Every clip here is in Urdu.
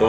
2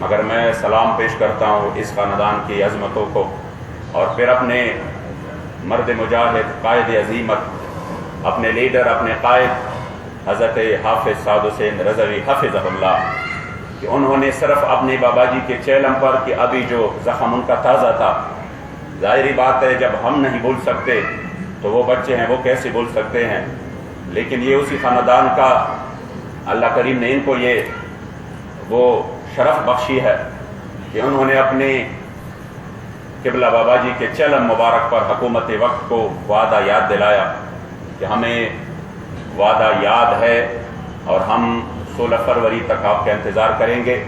مگر میں سلام پیش کرتا ہوں اس خاندان کی عظمتوں کو، اور پھر اپنے مرد مجاہد، قائد عظیمت، اپنے لیڈر، اپنے قائد حضرت حافظ سعد حسین رضوی حفظہ اللہ، کہ انہوں نے صرف اپنے بابا جی کے چیلم پر کہ ابھی جو زخم ان کا تازہ تھا، ظاہری بات ہے جب ہم نہیں بھول سکتے تو وہ بچے ہیں وہ کیسے بھول سکتے ہیں، لیکن یہ اسی خاندان کا اللہ کریم نے ان کو یہ وہ شرف بخشی ہے کہ انہوں نے اپنے قبلہ بابا جی کے چلم مبارک پر حکومت وقت کو وعدہ یاد دلایا کہ ہمیں وعدہ یاد ہے اور ہم 16 فروری تک آپ کا انتظار کریں گے،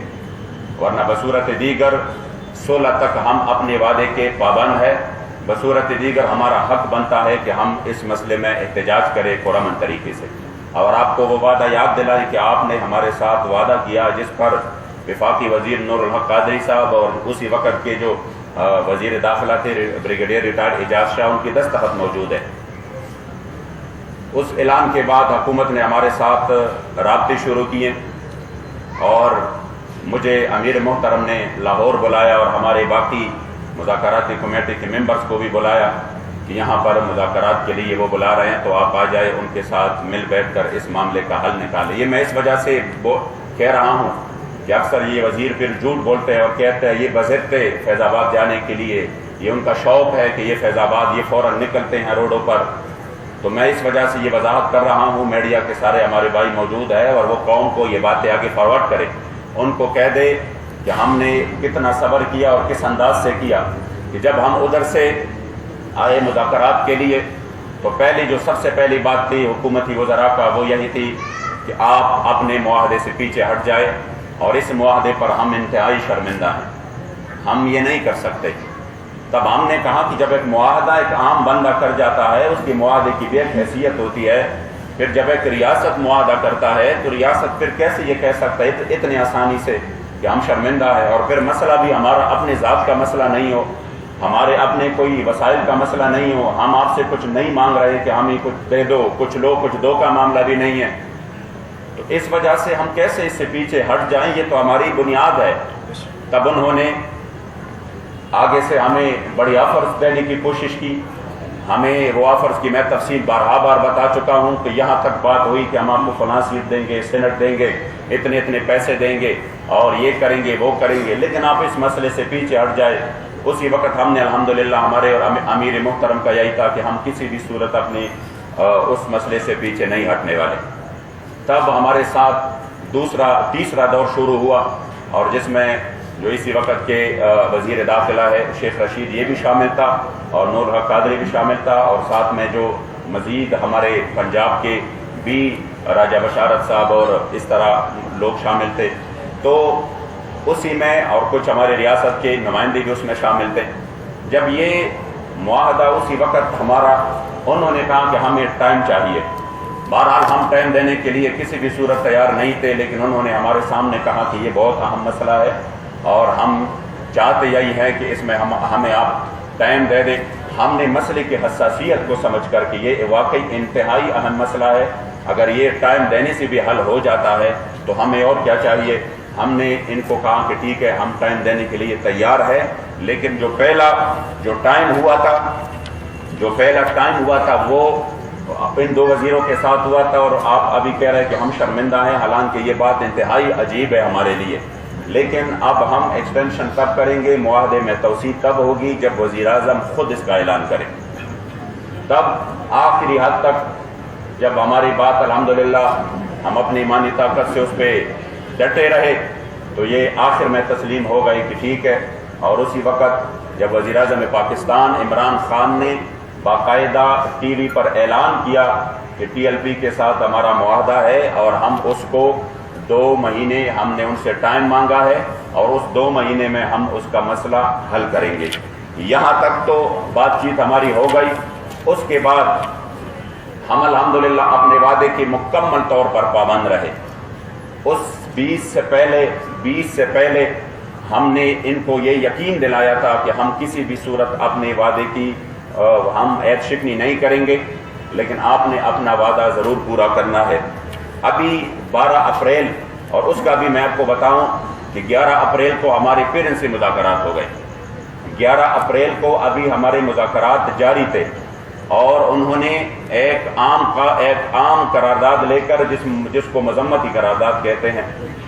ورنہ بصورت دیگر 16 تک ہم اپنے وعدے کے پابند ہیں، بصورت دیگر ہمارا حق بنتا ہے کہ ہم اس مسئلے میں احتجاج کریں پرامن طریقے سے۔ اور آپ کو وہ وعدہ یاد دلائیں کہ آپ نے ہمارے ساتھ وعدہ کیا جس پر وفاقی وزیر نور الحق قادری صاحب اور اسی وقت کے جو وزیر داخلہ تھے بریگیڈیئر ریٹائرڈ اعجاز شاہ، ان کی دستخط موجود ہے۔ اس اعلان کے بعد حکومت نے ہمارے ساتھ رابطے شروع کیے اور مجھے امیر محترم نے لاہور بلایا اور ہمارے باقی مذاکراتی کمیٹی کے ممبرز کو بھی بلایا کہ یہاں پر مذاکرات کے لیے وہ بلا رہے ہیں تو آپ آ جائے، ان کے ساتھ مل بیٹھ کر اس معاملے کا حل نکالیں۔ یہ میں اس وجہ سے کہہ رہا ہوں کہ اکثر یہ وزیر پھر جھوٹ بولتے ہیں اور کہتے ہیں یہ بضد فیض آباد جانے کے لیے، یہ ان کا شوق ہے کہ یہ فیض آباد یہ فوراً نکلتے ہیں روڈوں پر، تو میں اس وجہ سے یہ وضاحت کر رہا ہوں، میڈیا کے سارے ہمارے بھائی موجود ہے اور وہ قوم کو یہ باتیں آگے فارورڈ کرے، ان کو کہہ دے کہ ہم نے کتنا صبر کیا اور کس انداز سے کیا کہ جب ہم ادھر سے آئے مذاکرات کے لیے تو جو سب سے پہلی بات تھی حکومتی وزراء کا وہ یہی تھی کہ آپ اپنے معاہدے سے پیچھے ہٹ جائے، اور اس معاہدے پر ہم انتہائی شرمندہ ہیں، ہم یہ نہیں کر سکتے۔ تب ہم نے کہا کہ جب ایک معاہدہ ایک عام بندہ کر جاتا ہے اس کی معاہدے کی بھی ایک حیثیت ہوتی ہے، پھر جب ایک ریاست معاہدہ کرتا ہے تو ریاست پھر کیسے یہ کہہ سکتا ہے اتنی آسانی سے کہ ہم شرمندہ ہے، اور پھر مسئلہ بھی ہمارا اپنے ذات کا مسئلہ نہیں ہو، ہمارے اپنے کوئی وسائل کا مسئلہ نہیں ہو، ہم آپ سے کچھ نہیں مانگ رہے کہ ہمیں کچھ دے دو، کچھ لو، کچھ دو کا معاملہ بھی نہیں ہے، تو اس وجہ سے ہم کیسے اس سے پیچھے ہٹ جائیں، یہ تو ہماری بنیاد ہے۔ تب انہوں نے آگے سے ہمیں بڑی آفرز دینے کی کوشش کی، ہمیں وہ آفرز کی میں تفصیل بارہا بار بتا چکا ہوں کہ یہاں تک بات ہوئی کہ ہم آپ کو فلاں سیٹ دیں گے، سینٹ دیں گے، اتنے اتنے پیسے دیں گے اور یہ کریں گے وہ کریں گے، لیکن آپ اس مسئلے سے پیچھے ہٹ جائے۔ اسی وقت ہم نے الحمدللہ ہمارے اور امیر محترم کا یہی تھا کہ ہم کسی بھی صورت اپنی اس مسئلے سے پیچھے نہیں ہٹنے والے۔ تب ہمارے ساتھ تیسرا دور شروع ہوا، اور جس میں جو اسی وقت کے وزیر داخلہ ہے شیخ رشید یہ بھی شامل تھا اور نور الحق قادری بھی شامل تھا، اور ساتھ میں جو مزید ہمارے پنجاب کے بھی راجہ بشارت صاحب اور اس طرح لوگ شامل تھے، تو اسی میں اور کچھ ہمارے ریاست کے نمائندے بھی اس میں شامل تھے۔ جب یہ معاہدہ اسی وقت ہمارا انہوں نے کہا کہ ہمیں ٹائم چاہیے، بہرحال ہم ٹائم دینے کے لیے کسی بھی صورت تیار نہیں تھے، لیکن انہوں نے ہمارے سامنے کہا کہ یہ بہت اہم مسئلہ ہے اور ہم چاہتے یہی ہے کہ اس میں ہمیں آپ ٹائم دے دیں۔ ہم نے مسئلے کی حساسیت کو سمجھ کر کہ یہ واقعی انتہائی اہم مسئلہ ہے، اگر یہ ٹائم دینے سے بھی حل ہو جاتا ہے تو ہمیں اور کیا چاہیے۔ ہم نے ان کو کہا کہ ٹھیک ہے ہم ٹائم دینے کے لیے تیار ہے، لیکن جو پہلا ٹائم ہوا تھا وہ ان دو وزیروں کے ساتھ ہوا تھا، اور آپ ابھی کہہ رہے ہیں کہ ہم شرمندہ ہیں، حالانکہ یہ بات انتہائی عجیب ہے ہمارے لیے، لیکن اب ہم ایکسٹینشن تب کریں گے، معاہدے میں توسیع تب ہوگی جب وزیر اعظم خود اس کا اعلان کریں۔ تب آخری حد تک جب ہماری بات الحمدللہ ہم اپنی ایمانی طاقت سے اس پہ ڈٹے رہے تو یہ آخر میں تسلیم ہو گئی کہ ٹھیک ہے، اور اسی وقت جب وزیر اعظم پاکستان عمران خان نے باقاعدہ ٹی وی پر اعلان کیا کہ ٹی ایل پی کے ساتھ ہمارا معاہدہ ہے اور ہم اس کو 2 مہینے ہم نے ان سے ٹائم مانگا ہے اور اس 2 مہینے میں ہم اس کا مسئلہ حل کریں گے، یہاں تک تو بات چیت ہماری ہو گئی۔ اس کے بعد ہم الحمدللہ اپنے وعدے کی مکمل طور پر پابند رہے۔ اس 20 سے پہلے ہم نے ان کو یہ یقین دلایا تھا کہ ہم کسی بھی صورت اپنے وعدے کی ہم عیب شکنی نہیں کریں گے، لیکن آپ نے اپنا وعدہ ضرور پورا کرنا ہے۔ ابھی 12 اپریل، اور اس کا بھی میں آپ کو بتاؤں کہ 11 اپریل کو ہمارے پھر ان سے مذاکرات ہو گئے. 11 اپریل کو ابھی ہمارے مذاکرات جاری تھے اور انہوں نے ایک عام قرارداد لے کر جس کو مذمتی قرارداد کہتے ہیں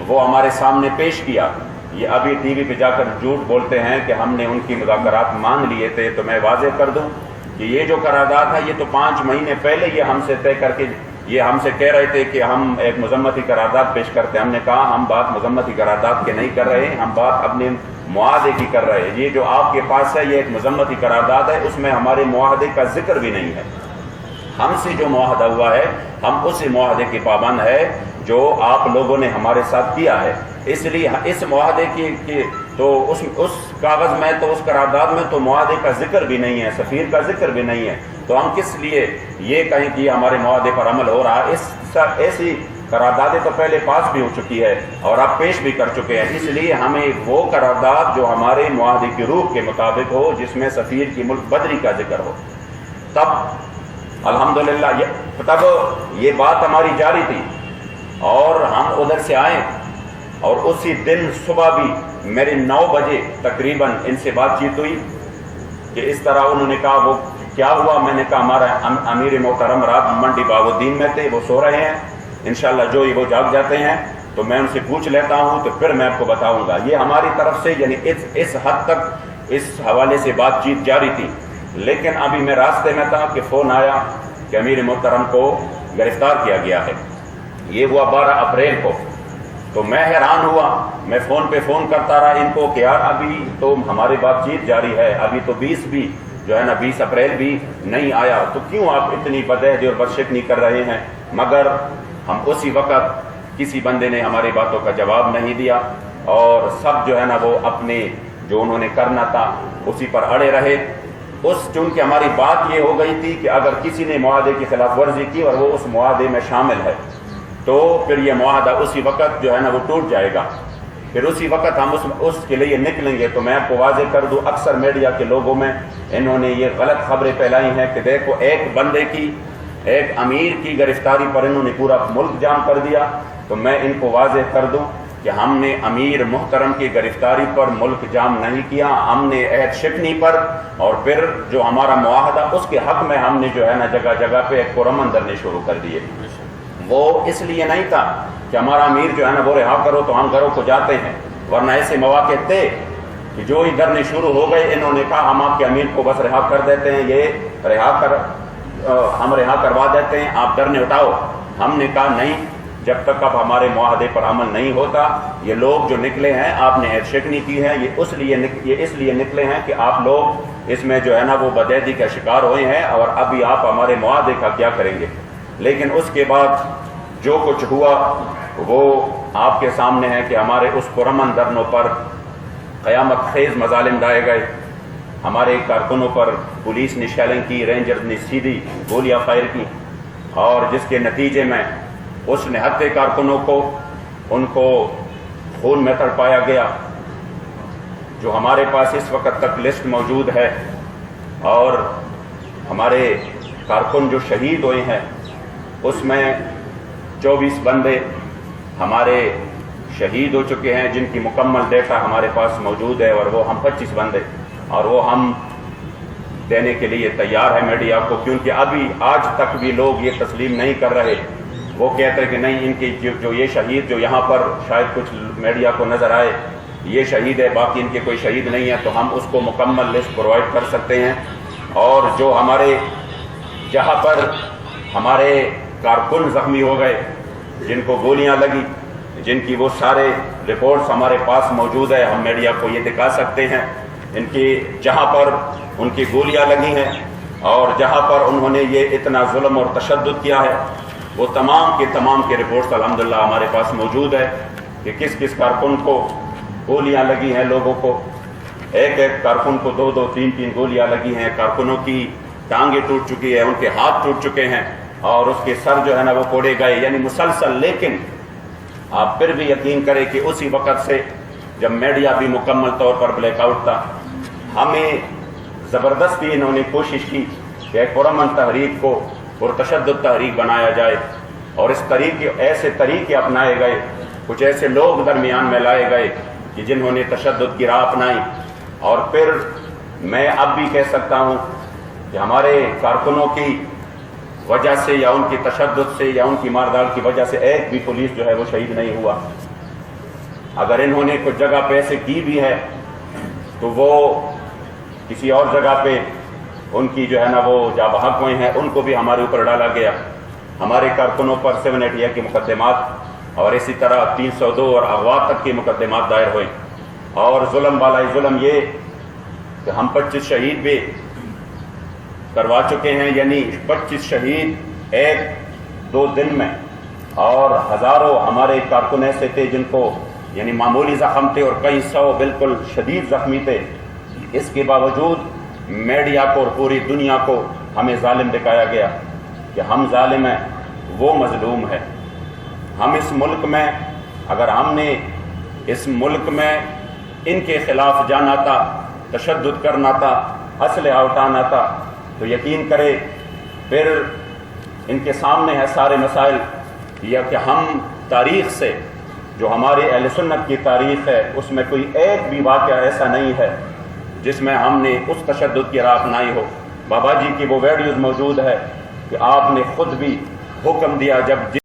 وہ ہمارے سامنے پیش کیا. یہ ابھی ٹی وی پہ جا کر جھوٹ بولتے ہیں کہ ہم نے ان کی مذاکرات مان لیے تھے. تو میں واضح کر دوں کہ یہ جو قرارداد ہے یہ تو 5 مہینے پہلے یہ ہم سے طے کر کے یہ ہم سے کہہ رہے تھے کہ ہم ایک مذمتی قرارداد پیش کرتے ہیں. ہم نے کہا ہم بات مذمتی قرارداد کے نہیں کر رہے ہیں, ہم بات اپنے معاہدے کی کر رہے ہیں. یہ جو آپ کے پاس ہے یہ ایک مذمتی قرارداد ہے, اس میں ہمارے معاہدے کا ذکر بھی نہیں ہے. ہم سے جو معاہدہ ہوا ہے ہم اسی معاہدے کے پابند ہے جو آپ لوگوں نے ہمارے ساتھ کیا ہے. اس لیے اس معاہدے کی تو اس کاغذ میں تو اس قرارداد میں تو معاہدے کا ذکر بھی نہیں ہے, سفیر کا ذکر بھی نہیں ہے. تو ہم کس لیے یہ کہیں کہ ہمارے معاہدے پر عمل ہو رہا ہے. ایسی قراردادیں تو پہلے پاس بھی ہو چکی ہے اور آپ پیش بھی کر چکے ہیں. اس لیے ہمیں وہ قرارداد جو ہمارے معاہدے کی روح کے مطابق ہو, جس میں سفیر کی ملک بدری کا ذکر ہو, تب الحمدللہ تب یہ بات ہماری جاری تھی. اور ہم ادھر سے آئے اور اسی دن صبح بھی میرے 9 بجے تقریباً ان سے بات چیت ہوئی کہ اس طرح انہوں نے کہا وہ کیا ہوا. میں نے کہا ہمارا امیر محترم رات منڈی باغ الدین میں تھے, وہ سو رہے ہیں, انشاءاللہ جو وہ جاگ جاتے ہیں تو میں ان سے پوچھ لیتا ہوں تو پھر میں آپ کو بتاؤں گا. یہ ہماری طرف سے یعنی اس حد تک اس حوالے سے بات چیت جاری تھی. لیکن ابھی میں راستے میں تھا کہ فون آیا کہ امیر محترم کو گرفتار کیا گیا ہے. یہ ہوا 12 اپریل کو. تو میں حیران ہوا, میں فون پہ فون کرتا رہا ان کو کہ یار ابھی تو ہماری بات چیت جاری ہے, ابھی تو 20 بھی جو ہے نا 20 اپریل بھی نہیں آیا, تو کیوں آپ اتنی بدعہدی اور بدشگنی کر رہے ہیں. مگر ہم اسی وقت کسی بندے نے ہماری باتوں کا جواب نہیں دیا اور سب جو ہے نا وہ اپنے جو انہوں نے کرنا تھا اسی پر اڑے رہے. چونکہ ہماری بات یہ ہو گئی تھی کہ اگر کسی نے معاہدے کی خلاف ورزی کی اور وہ اس معاہدے میں شامل ہے تو پھر یہ معاہدہ اسی وقت جو ہے نا وہ ٹوٹ جائے گا, پھر اسی وقت ہم اس کے لیے نکلیں گے. تو میں آپ کو واضح کر دوں, اکثر میڈیا کے لوگوں میں انہوں نے یہ غلط خبریں پھیلائی ہیں کہ دیکھو ایک بندے کی, ایک امیر کی گرفتاری پر انہوں نے پورا ملک جام کر دیا. تو میں ان کو واضح کر دوں کہ ہم نے امیر محترم کی گرفتاری پر ملک جام نہیں کیا, ہم نے عہد شکنی پر اور پھر جو ہمارا معاہدہ اس کے حق میں ہم نے جو ہے نا جگہ جگہ پہ ایک پرامن دھرنے شروع کر دیے. وہ اس لیے نہیں تھا کہ ہمارا امیر جو ہے نا وہ رہا کرو تو ہم گھروں کو جاتے ہیں, ورنہ ایسے مواقع تھے کہ جو ہی دھرنے شروع ہو گئے انہوں نے کہا ہم آپ کے امیر کو بس رہا کر دیتے ہیں, یہ ہم رہا کروا دیتے ہیں, آپ دھرنے اٹھاؤ. ہم نے کہا نہیں, جب تک اب ہمارے معاہدے پر عمل نہیں ہوتا, یہ لوگ جو نکلے ہیں آپ نے عہد شکنی کی ہے, یہ اس لیے نکلے ہیں کہ آپ لوگ اس میں جو ہے نا وہ بدعہدی کا شکار ہوئے ہیں اور ابھی آپ ہمارے معاہدے کا کیا کریں گے. لیکن اس کے بعد جو کچھ ہوا وہ آپ کے سامنے ہے کہ ہمارے اس پرامن دھرنوں پر قیامت خیز مظالم ڈائے گئے. ہمارے کارکنوں پر پولیس نے شیلنگ کی, رینجرز نے سیدھی گولیاں فائر کی اور جس کے نتیجے میں اس نہتے کارکنوں کو ان کو خون میں تڑپایا گیا. جو ہمارے پاس اس وقت تک لسٹ موجود ہے اور ہمارے کارکن جو شہید ہوئے ہیں اس میں 24 بندے ہمارے شہید ہو چکے ہیں جن کی مکمل ڈیٹا ہمارے پاس موجود ہے, اور وہ ہم 25 بندے اور وہ ہم دینے کے لیے تیار ہے میڈیا کو, کیونکہ ابھی آج تک بھی لوگ یہ تسلیم نہیں کر رہے. وہ کہتے ہیں کہ نہیں ان کی جو یہ شہید جو یہاں پر شاید کچھ میڈیا کو نظر آئے یہ شہید ہے, باقی ان کے کوئی شہید نہیں ہے, تو ہم اس کو مکمل لسٹ پرووائڈ کر سکتے ہیں. اور جو ہمارے جہاں پر ہمارے کارکن زخمی ہو گئے, جن کو گولیاں لگی, جن کی وہ سارے رپورٹس ہمارے پاس موجود ہے, ہم میڈیا کو یہ دکھا سکتے ہیں. ان کی جہاں پر ان کی گولیاں لگی ہیں اور جہاں پر انہوں نے یہ اتنا ظلم اور تشدد کیا ہے وہ تمام کے رپورٹس الحمدللہ ہمارے پاس موجود ہے کہ کس کس کارکن کو گولیاں لگی ہیں. لوگوں کو ایک کارکن کو 2 3 گولیاں لگی ہیں. کارکنوں کی ٹانگیں ٹوٹ چکی ہے, ان کے ہاتھ ٹوٹ چکے ہیں اور اس کے سر جو ہے نا وہ کوڑے گئے, یعنی مسلسل. لیکن آپ پھر بھی یقین کریں کہ اسی وقت سے جب میڈیا بھی مکمل طور پر بلیک آؤٹ تھا, ہمیں زبردستی انہوں نے کوشش کی کہ ایک پرامن تحریک کو پرتشدد تحریک بنایا جائے اور اس ایسے طریقے اپنائے گئے, کچھ ایسے لوگ درمیان میں لائے گئے کہ جنہوں نے تشدد کی راہ اپنائی. اور پھر میں اب بھی کہہ سکتا ہوں کہ ہمارے کارکنوں کی وجہ سے یا ان کی تشدد سے یا ان کی ماردار کی وجہ سے ایک بھی پولیس جو ہے وہ شہید نہیں ہوا. اگر انہوں نے کچھ جگہ پہ ایسے کی بھی ہے تو وہ کسی اور جگہ پہ ان کی جو ہے نا وہ جا بحق ہوئے ہیں، ان کو بھی ہمارے اوپر ڈالا گیا. ہمارے کارکنوں پر 780 کے مقدمات اور اسی طرح 302 اور اغوا تک کے مقدمات دائر ہوئے. اور ظلم بالائی ظلم یہ کہ ہم 25 شہید بھی کروا چکے ہیں، یعنی 25 شہید ایک دو دن میں، اور ہزاروں ہمارے کارکن ایسے تھے جن کو یعنی معمولی زخم تھے اور کئی سو بالکل شدید زخمی تھے. اس کے باوجود میڈیا کو اور پوری دنیا کو ہمیں ظالم دکھایا گیا کہ ہم ظالم ہیں، وہ مظلوم ہے. ہم اس ملک میں اگر ہم نے اس ملک میں ان کے خلاف جانا تھا، تشدد کرنا تھا، اسلحہ اٹھانا تھا، تو یقین کرے پھر ان کے سامنے ہے سارے مسائل. یا کہ ہم تاریخ سے جو ہمارے اہل سنت کی تاریخ ہے اس میں کوئی ایک بھی واقعہ ایسا نہیں ہے جس میں ہم نے اس تشدد کی راہ اپنائی ہو. بابا جی کی وہ ویڈیوز موجود ہے کہ آپ نے خود بھی حکم دیا جب